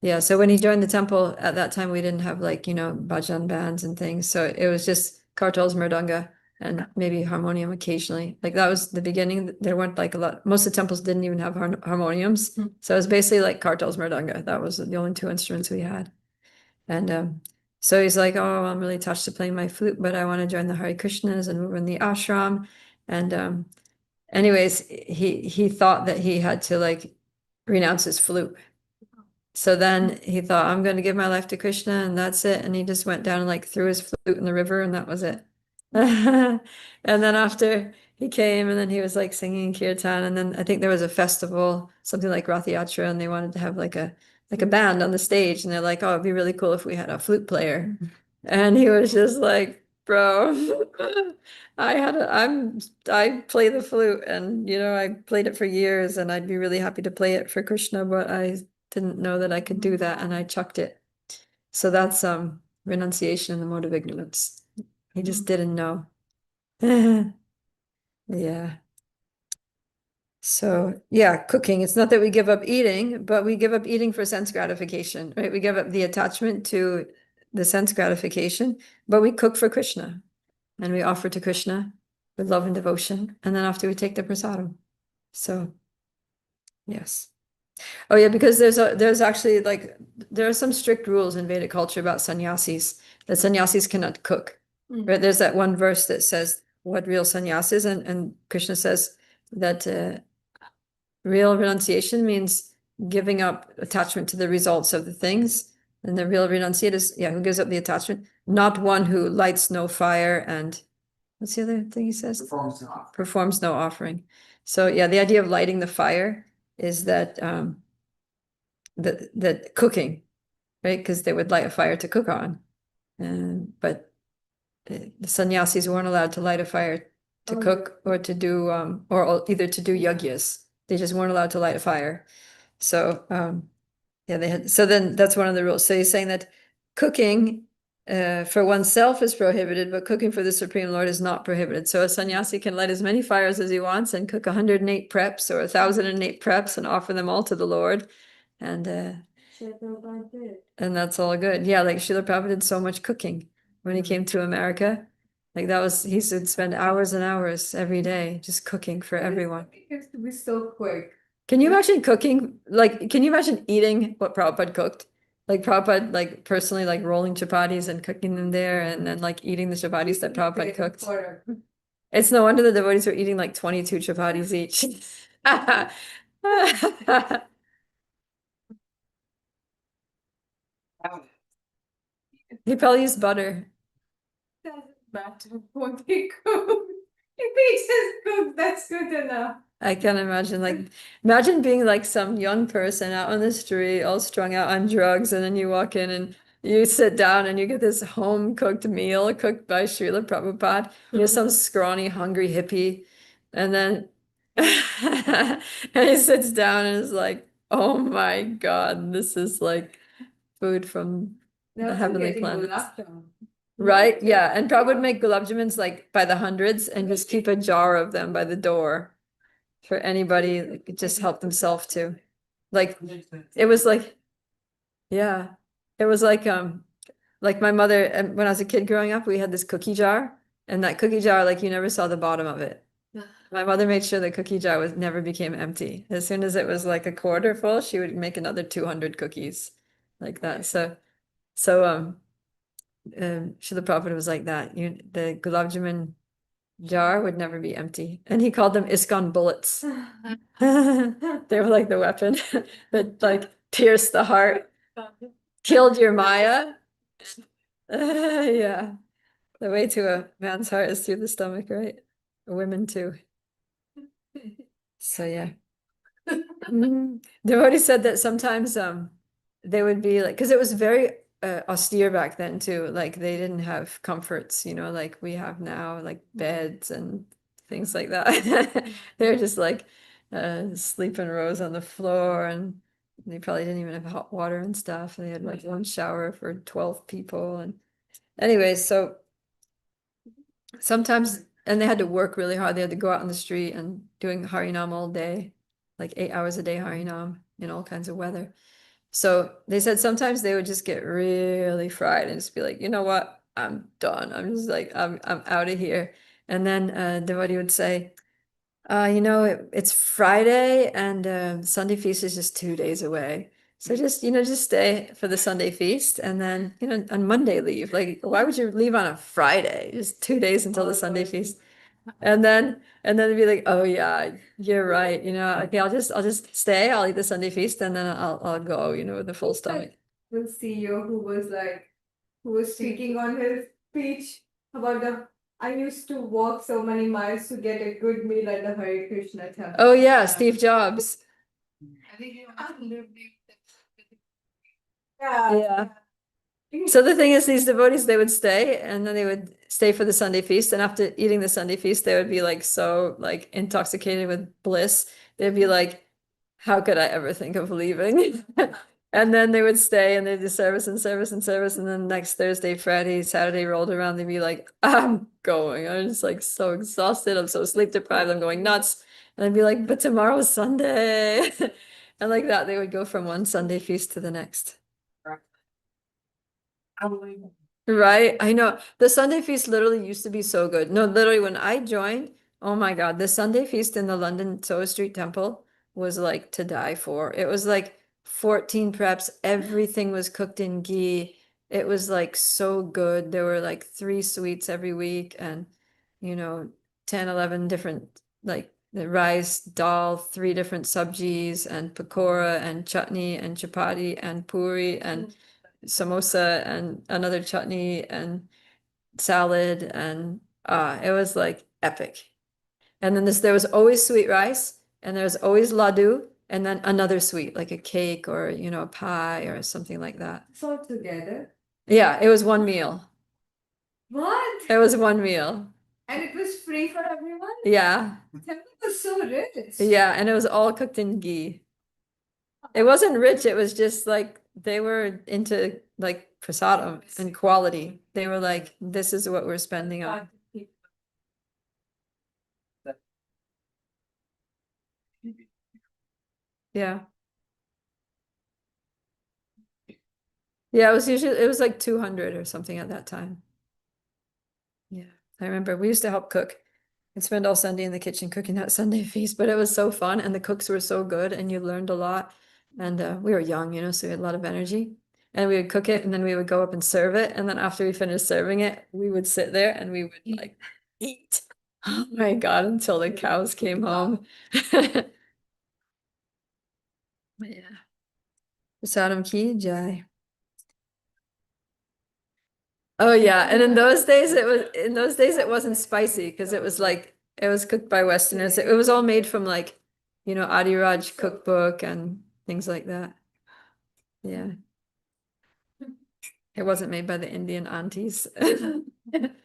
yeah, so when he joined the temple at that time, we didn't have bhajan bands and things. So it was just kartals, mridanga, and maybe harmonium occasionally. Like that was the beginning. There weren't like a lot. Most of the temples didn't even have harmoniums. So it was basically like kartals, mridanga. That was the only two instruments we had. And so he's like, oh, I'm really touched to playing my flute, but I want to join the Hare Krishnas and move in the ashram. And anyways, he thought that he had to renounce his flute. So then he thought, I'm going to give my life to Krishna and that's it. And he just went down and threw his flute in the river and that was it. And then after he came and then he was singing kirtan. And then I think there was a festival, something like Rath Yatra, and they wanted to have a band on the stage. And they're like, oh, it'd be really cool if we had a flute player. And he was just like, bro, I play the flute and I played it for years and I'd be really happy to play it for Krishna, but I didn't know that I could do that and I chucked it. So that's renunciation in the mode of ignorance. He just didn't know. Yeah. So yeah, cooking. It's not that we give up eating, but we give up eating for sense gratification, right? We give up the attachment to the sense gratification, but we cook for Krishna and we offer to Krishna with love and devotion. And then after we take the prasadam. So yes. Oh yeah, because there's actually there are some strict rules in Vedic culture about sannyasis, that sannyasis cannot cook. Right? There's that one verse that says what real sannyas is, and Krishna says that real renunciation means giving up attachment to the results of the things. And the real renunciate is who gives up the attachment, not one who lights no fire and what's the other thing he says? Performs no offering. So yeah, the idea of lighting the fire is that that cooking, right? Because they would light a fire to cook on, but the sannyasis weren't allowed to light a fire to cook or to do or either to do yagyas. They just weren't allowed to light a fire. So yeah, they had. So then that's one of the rules. So he's saying that cooking for oneself is prohibited, but cooking for the Supreme Lord is not prohibited. So a sannyasi can light as many fires as he wants and cook 108 preps or 1,008 preps and offer them all to the Lord. And that's all good. Yeah, like Srila Prabhupada did so much cooking when he came to America. Like he used to spend hours and hours every day just cooking for everyone. It used to be so quick. Can you imagine cooking? Can you imagine eating what Prabhupada cooked? Like Prabhupada, personally, rolling chapatis and cooking them there and then eating the chapatis that Prabhupada cooked. It's no wonder the devotees were eating 22 chapatis each. He probably used butter. Doesn't matter what they cook. If they just cook, that's good enough. I can imagine, imagine being some young person out on the street, all strung out on drugs, and then you walk in and you sit down and you get this home-cooked meal cooked by Srila Prabhupada. You're some scrawny, hungry hippie. And then and he sits down and is like, oh my God, this is food from the heavenly planet. Right? Yeah. And Prabhupada would make gulab jamins by the hundreds and just keep a jar of them by the door for anybody that could just help themselves to. It was yeah. It was like my mother, and when I was a kid growing up, we had this cookie jar, and that cookie jar, you never saw the bottom of it. My mother made sure the cookie jar was never became empty. As soon as it was like a quarter full, she would make another 200 cookies like that. So Srila Prabhupada was like that. The gulab jamun jar would never be empty. And he called them ISKCON bullets. They were like the weapon that like pierced the heart, killed your Maya. Yeah. The way to a man's heart is through the stomach, right? Women too. So yeah. Devotee said that sometimes they would be like, because it was very austere back then too. Like they didn't have comforts, like we have now, like beds and things like that. They were just like sleeping rows on the floor, and they probably didn't even have hot water and stuff. They had like one shower for 12 people. And anyways, so sometimes, and they had to work really hard. They had to go out on the street and doing Harinam all day, like 8 hours a day Harinam in all kinds of weather. So they said sometimes they would just get really fried and just be like, you know what, I'm done. I'm just like, I'm out of here. And then Devotee would say, it's Friday and Sunday feast is just 2 days away. So just stay for the Sunday feast and then, on Monday leave. Like, why would you leave on a Friday? Just 2 days until the Sunday feast. And then they'd be like, oh yeah, you're right. Okay, I'll just stay. I'll eat the Sunday feast and then I'll go, with a full stomach. The CEO who was speaking on his speech about I used to walk so many miles to get a good meal at the Hare Krishna temple. Oh yeah, Steve Jobs. I think you also lived Yeah. So the thing is, these devotees, they would stay and then they would stay for the Sunday feast. And after eating the Sunday feast, they would be like so like intoxicated with bliss. They'd be like, how could I ever think of leaving? And then they would stay and they'd do service and service and service. And then next Thursday, Friday, Saturday rolled around, they'd be like, I'm going. I'm just like so exhausted. I'm so sleep deprived. I'm going nuts. And I'd be like, but tomorrow's Sunday. And like that, they would go from one Sunday feast to the next. Right? I know. The Sunday feast literally used to be so good. No, literally when I joined, oh my God, the Sunday feast in the London Soho Street Temple was like to die for. It was like 14 preps. Everything was cooked in ghee. It was like so good. There were like 3 sweets every week and, 10, 11 different like the rice, dal, 3 different sabjis and pakora and chutney and chapati and puri and samosa and another chutney and salad and it was like epic. And then there was always sweet rice and there was always laddu and then another sweet like a cake or a pie or something like that. It's all together. Yeah, it was one meal. What? It was one meal. And it was free for everyone? Yeah. The temple was so rich. Yeah, and it was all cooked in ghee. It wasn't rich, it was just like they were into like prasadam and quality. They were like, this is what we're spending on. Yeah. Yeah, it was like 200 or something at that time. Yeah, I remember we used to help cook and spend all Sunday in the kitchen cooking that Sunday feast, but it was so fun and the cooks were so good and you learned a lot. And we were young, so we had a lot of energy. And we would cook it and then we would go up and serve it. And then after we finished serving it, we would sit there and we would like eat. Oh my God, until the cows came home. Yeah. Prasadam ki jai. Oh yeah, and in those days it wasn't spicy because it was like it was cooked by Westerners. It was all made from like, Adiraj cookbook and things like that. Yeah. It wasn't made by the Indian aunties and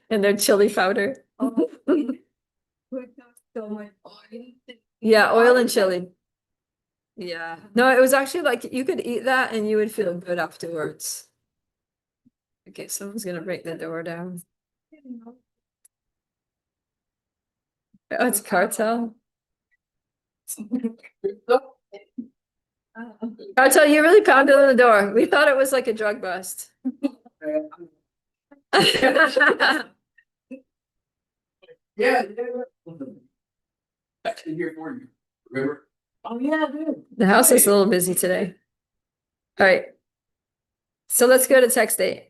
their chili powder. So much oil. Yeah, oil and chili. Yeah. No, it was actually like you could eat that and you would feel good afterwards. Okay, someone's gonna break the door down. Oh, it's cartel. Cartel, you really pounded on the door. We thought it was like a drug bust. Yeah. Actually, here for you. Remember? Oh, yeah, dude. The house is a little busy today. All right. So let's go to text 8.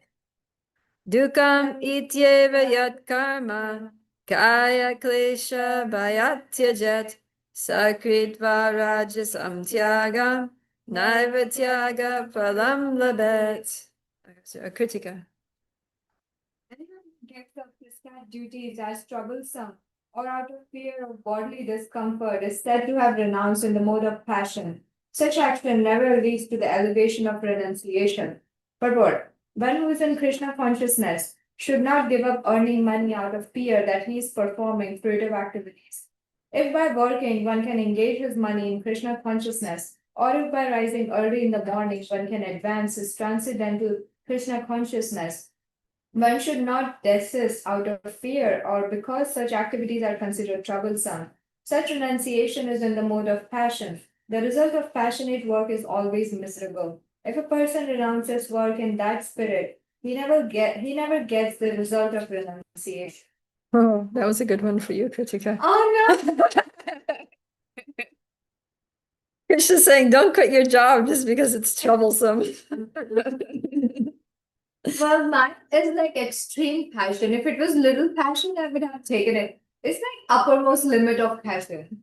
Dukam ityeva yat karma kaya klesha bhayatyajet sakritva rajasam tyagam naiva tyaga phalam labet. Kritika. Anyone who gives up his cat duties as troublesome or out of fear of bodily discomfort is said to have renounced in the mode of passion. Such action never leads to the elevation of renunciation. But what? One who is in Krishna consciousness should not give up earning money out of fear that he is performing fruitive activities. If by working one can engage his money in Krishna consciousness, or if by rising early in the morning one can advance his transcendental Krishna consciousness, one should not desist out of fear or because such activities are considered troublesome. Such renunciation is in the mode of passion. The result of passionate work is always miserable. If a person renounces work in that spirit, he never gets the result of renunciation. Oh, that was a good one for you, Kritika. Oh no! Krishna's saying, don't quit your job just because it's troublesome. Well, mine is like extreme passion. If it was little passion, I would have taken it. It's like uppermost limit of passion.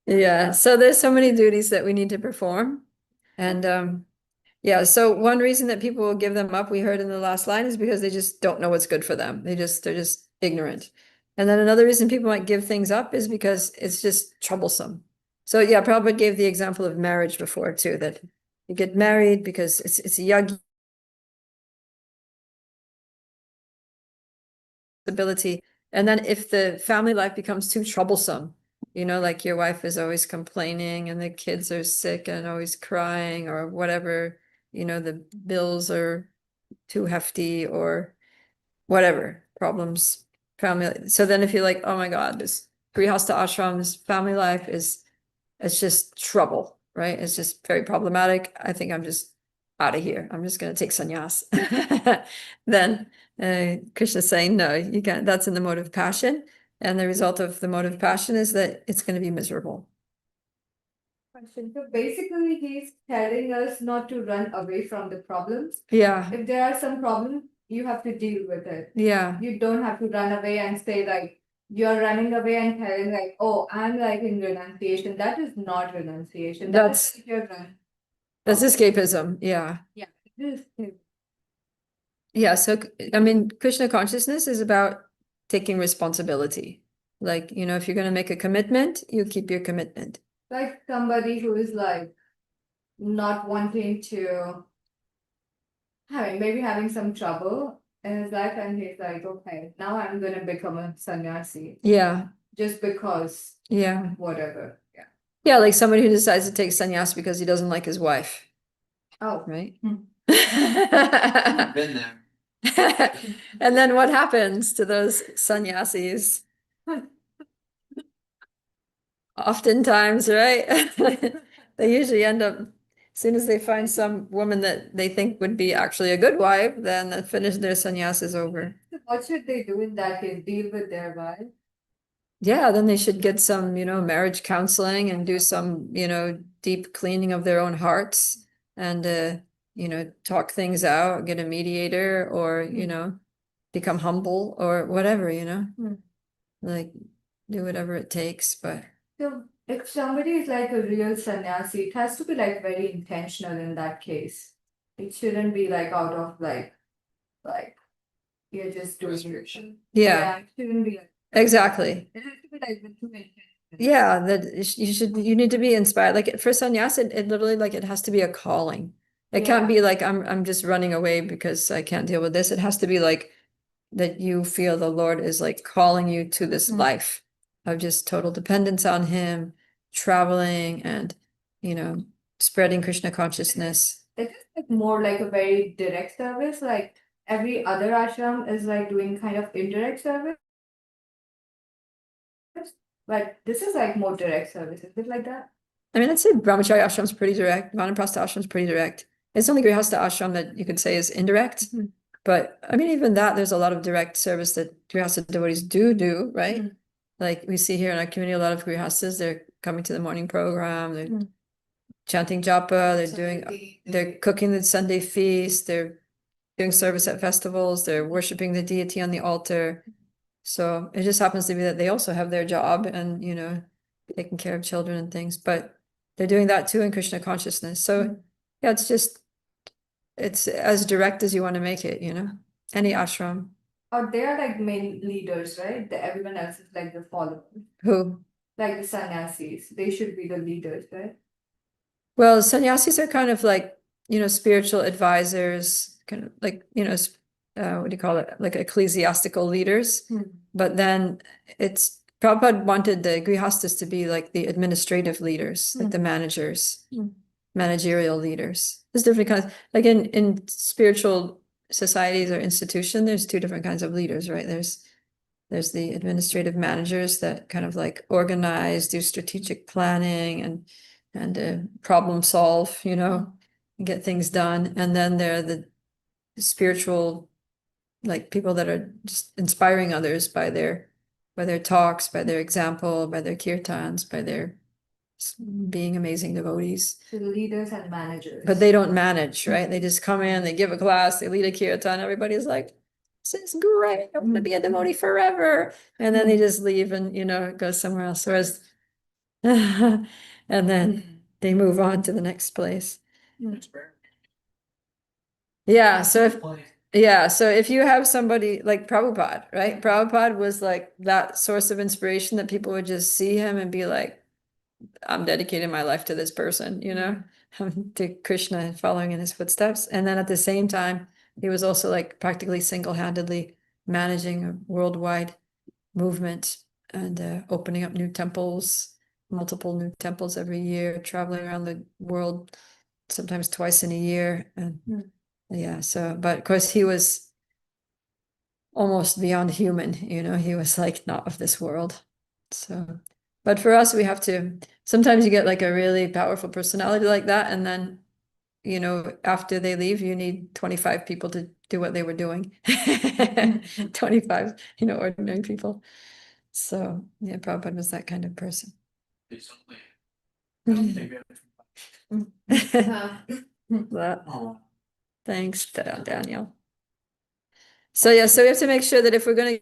Yeah, so there's so many duties that we need to perform. And yeah, so one reason that people will give them up, we heard in the last line, is because they just don't know what's good for them. They're just ignorant. And then another reason people might give things up is because it's just troublesome. So yeah, Prabhupada gave the example of marriage before too, that you get married because it's a yagi ability. And then if the family life becomes too troublesome, you know, like your wife is always complaining and the kids are sick and always crying or whatever, you know, the bills are too hefty or whatever problems, family. So then if you're like, oh my God, this grihasta ashram, this family life it's just trouble, right? It's just very problematic. I think I'm just out of here. I'm just going to take sannyas. Then Krishna's saying, no, you can't. That's in the mode of passion. And the result of the mode of passion is that it's going to be miserable. Question. So basically, he's telling us not to run away from the problems. Yeah. If there are some problems, you have to deal with it. Yeah. You don't have to run away and say like you're running away and telling like, oh, I'm like in renunciation. That is not renunciation. That's- That is your run. That's escapism. Yeah. Yeah. This is Yeah. So, I mean, Krishna consciousness is about taking responsibility. Like, you know, if you're going to make a commitment, you keep your commitment. like somebody who is like not wanting to maybe having some trouble in his life and he's like, okay, now I'm gonna become a sannyasi Yeah. just because Yeah. whatever. Yeah. Yeah. Like somebody who decides to take sannyas because he doesn't like his wife. Oh, Right. Hmm. Been there. And then what happens to those sannyasis? Oftentimes, right? They usually end up, as soon as they find some woman that they think would be actually a good wife, then they finish their sannyas is over. what should they do in that case? Deal with their wife? Yeah, then they should get some, you know, marriage counseling and do some, you know, deep cleaning of their own hearts and, you know, talk things out, get a mediator or, you know, become humble or whatever, you know, like do whatever it takes. But So if somebody is like a real sannyasi, it has to be like very intentional in that case. It shouldn't be like out of like you're just doing Restriction. yeah, it shouldn't be like exactly. it has to be like with two intentions. Yeah, that you need to be inspired. Like for sannyas, it literally like it has to be a calling. It can't be like I'm just running away because I can't deal with this. It has to be like that you feel the Lord is like calling you to this life of just total dependence on him, traveling and, you know, spreading Krishna consciousness. It is like more like a very direct service. Like every other ashram is like doing kind of indirect service. But this is like more direct service. Is it like that? I mean, I'd say Brahmacharya ashram is pretty direct. Vanaprastha ashram is pretty direct. It's only Grihastha ashram that you could say is indirect. But I mean, even that, there's a lot of direct service that Grihastha devotees do, right? Like we see here in our community, a lot of Grihasthas, they're coming to the morning program, they're chanting japa, they're cooking the Sunday feast, they're doing service at festivals, they're worshiping the deity on the altar. So it just happens to be that they also have their job and, you know, taking care of children and things, but they're doing that too in Krishna consciousness. So yeah, it's as direct as you want to make it, you know, any ashram. Or they are like main leaders, right? Everyone else is like the followers. Who? Like the sannyasis, they should be the leaders, right? Well, sannyasis are kind of like, you know, spiritual advisors, kind of like, you know, what do you call it? Like ecclesiastical leaders. But then it's Prabhupada wanted the grihastas to be like the administrative leaders, like the managers, managerial leaders. There's different kinds, like in spiritual societies or institution, there's two different kinds of leaders, right? There's the administrative managers that kind of like organize, do strategic planning and problem solve, you know, and get things done. And then there are the spiritual, like people that are just inspiring others by their talks, by their example, by their kirtans, by their being amazing devotees. So leaders and managers. But they don't manage, right? They just come in, they give a class, they lead a kirtan, everybody's like, this is great, I'm gonna be a devotee forever. And then they just leave and, you know, go somewhere else. Whereas, and then they move on to the next place. Yeah, so if you have somebody like Prabhupada, right? Prabhupada was like that source of inspiration that people would just see him and be like, I'm dedicating my life to this person, you know, to Krishna and following in his footsteps. And then at the same time, he was also like practically single-handedly managing a worldwide movement and opening up new temples, multiple new temples every year, traveling around the world, sometimes twice in a year. And yeah, so, but of course he was almost beyond human, you know, he was like not of this world. So, but for us, we have to, sometimes you get like a really powerful personality like that. And then, you know, after they leave, you need 25 people to do what they were doing. 25, you know, ordinary people. So yeah, Prabhupada was that kind of person. That- Thanks, Daniel. So yeah, so we have to make sure that if we're going to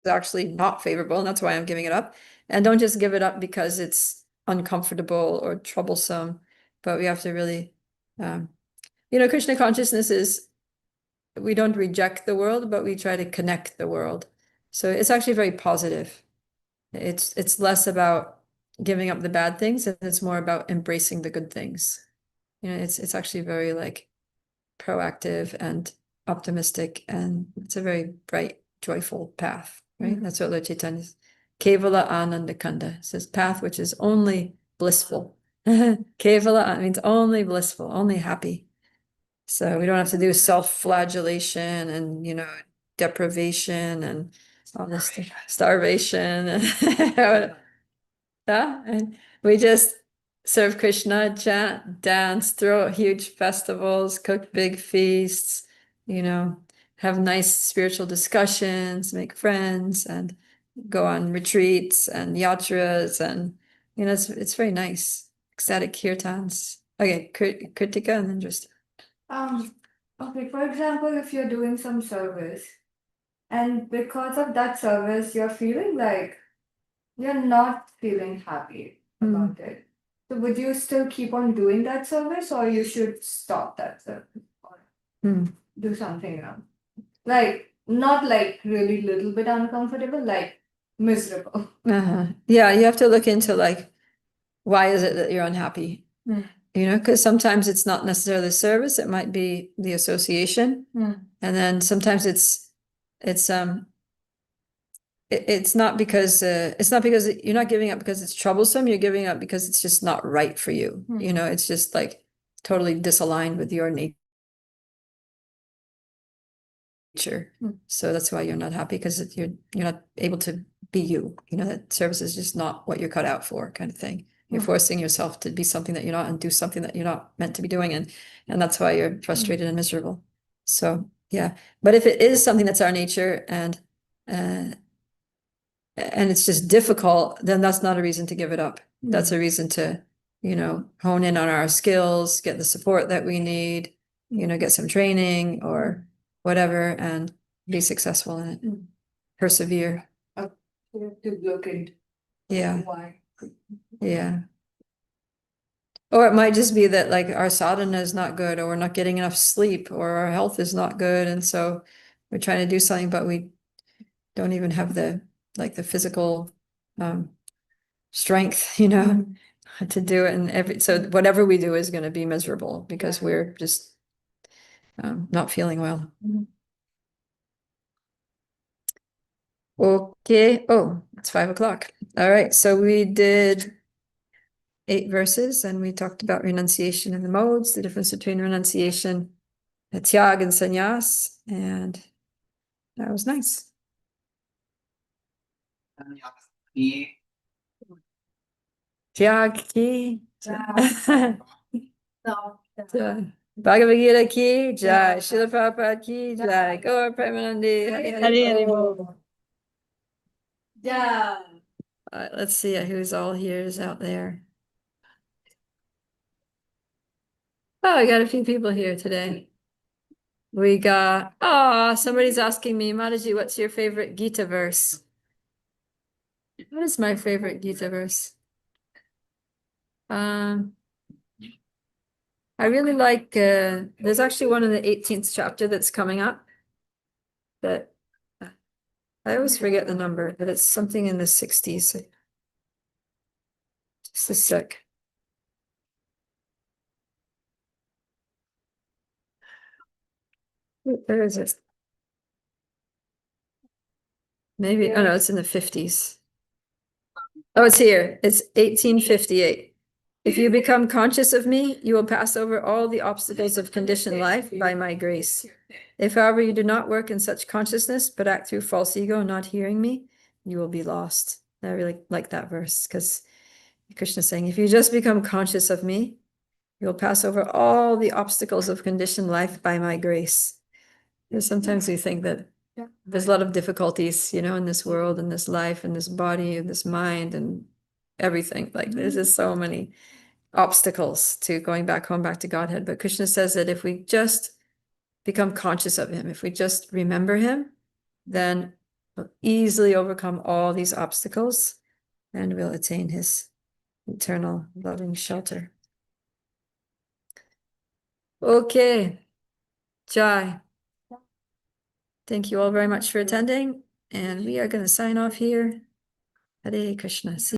actually not favorable, and that's why I'm giving it up, and don't just give it up because it's uncomfortable or troublesome, but we have to really, you know, Krishna consciousness is, we don't reject the world, but we try to connect the world. So it's actually very positive. It's less about giving up the bad things, and it's more about embracing the good things. You know, it's actually very like proactive and optimistic, and it's a very bright, joyful path, right? That's what Lord Chaitanya is. Kevala Ananda Kanda says path which is only blissful. Kevala means only blissful, only happy. So we don't have to do self-flagellation and, you know, deprivation and all this stuff, starvation. Yeah, and we just serve Krishna, chant, dance, throw huge festivals, cook big feasts, you know, have nice spiritual discussions, make friends, and go on retreats and yatras, and you know, it's very nice. Ecstatic kirtans. Okay, Kritika, and then just Okay, for example, if you're doing some service and because of that service, you're feeling like you're not feeling happy about it. So would you still keep on doing that service, or you should stop that service or do something else? Like not like really little bit uncomfortable, like miserable. Yeah, you have to look into like, why is it that you're unhappy? You know, because sometimes it's not necessarily the service, it might be the association. And then sometimes it's not because you're not giving up because it's troublesome, you're giving up because it's just not right for you. You know, it's just like totally disaligned with your nature. So that's why you're not happy, because you're not able to be you. You know, that service is just not what you're cut out for, kind of thing. You're forcing yourself to be something that you're not and do something that you're not meant to be doing, and that's why you're frustrated and miserable. So yeah, but if it is something that's our nature and it's just difficult, then that's not a reason to give it up. That's a reason to, hone in on our skills, get the support that we need, get some training or whatever, and be successful in it. Persevere. You have to look into Yeah, why. yeah. Or it might just be that like our sadhana is not good, or we're not getting enough sleep, or our health is not good, and so we're trying to do something, but we don't even have the physical strength, to do it. And so whatever we do is going to be miserable because we're just not feeling well. Okay. Oh, it's 5 o'clock. All right. So we did 8 verses and we talked about renunciation and the modes, the difference between renunciation, tyag and sannyas, and that was nice. Tyag ki. No. Jai. Bhagavad Gita ki jai, Srila Prabhupada ki jai, Gaur Premanandi, Hari Hari Hari Bol. Yeah. All right, let's see who's all here is out there. Oh, I got a few people here today. We got, somebody's asking me, Mataji, what's your favorite Gita verse? What is my favorite Gita verse? I really like, there's actually one in the 18th chapter that's coming up that I always forget the number, but it's something in the 60s. Just a sec. Where is it? Maybe, oh no, it's in the 50s. Oh, it's here. It's 1858. If you become conscious of me, you will pass over all the obstacles of conditioned life by my grace. If, however, you do not work in such consciousness, but act through false ego, not hearing me, you will be lost. I really like that verse because Krishna is saying, if you just become conscious of me, you'll pass over all the obstacles of conditioned life by my grace. Because sometimes we think that there's a lot of difficulties, in this world, in this life, in this body, in this mind, and everything. Like there's just so many obstacles to going back home, back to Godhead. But Krishna says that if we just become conscious of him, if we just remember him, then we'll easily overcome all these obstacles and we'll attain his eternal loving shelter. Okay, Jai. Thank you all very much for attending, and we are going to sign off here. Hare Krishna.